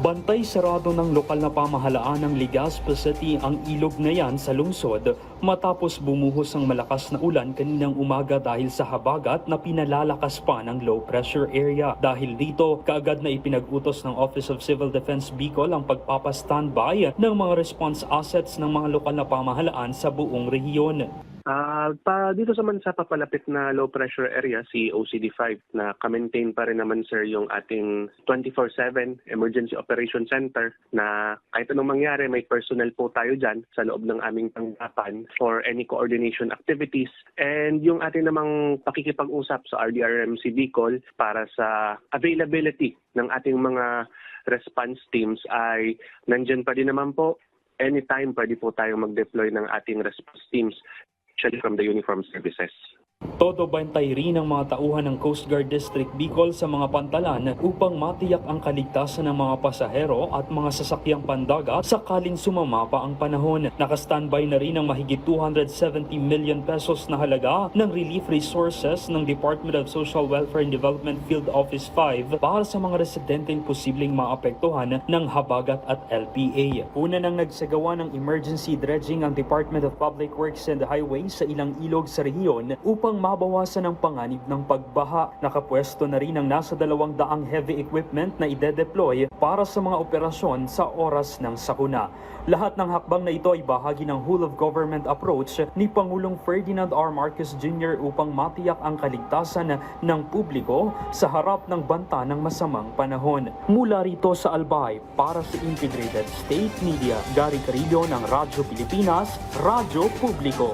Bantay sarado ng lokal na pamahalaan ng Legazpi City ang ilog na yan sa lungsod matapos bumuhos ang malakas na ulan kaninang umaga dahil sa habagat na pinalalakas pa ng low pressure area. Dahil dito, kaagad na ipinag-utos ng Office of Civil Defense Bicol ang pagpapastandby ng mga response assets ng mga lokal na pamahalaan sa buong rehiyon. Dito sa papalapit na low pressure area, si OCD5, na ka-maintain pa rin naman sir yung ating 24/7 Emergency Operation Center na kahit anong mangyari may personnel po tayo dyan sa loob ng aming tanggapan for any coordination activities. And yung ating namang pakikipag-usap sa RDRMC Bicol para sa availability ng ating mga response teams ay nandyan pa din naman po. Anytime pwede po tayong mag-deploy ng ating response teams from the uniformed services. Todo bantay rin ang mga tauhan ng Coast Guard District Bicol sa mga pantalan upang matiyak ang kaligtasan ng mga pasahero at mga sasakyang pandagat sakaling sumama pa ang panahon. Nakastandby na rin ang mahigit 270 million pesos na halaga ng relief resources ng Department of Social Welfare and Development Field Office 5 para sa mga residenteng posibleng maapektuhan ng habagat at LPA. Una nang nagsagawa ng emergency dredging ang Department of Public Works and Highways sa ilang ilog sa rehiyon upang mabawasan ang panganib ng pagbaha. Nakapwesto na rin ang nasa 200 heavy equipment na ide-deploy para sa mga operasyon sa oras ng sakuna. Lahat ng hakbang na ito ay bahagi ng whole of government approach ni Pangulong Ferdinand R. Marcos Jr. upang matiyak ang kaligtasan ng publiko sa harap ng banta ng masamang panahon. Mula rito sa Albay, para sa Integrated State Media, Gary Carillo ng Radyo Pilipinas, Radyo Publiko.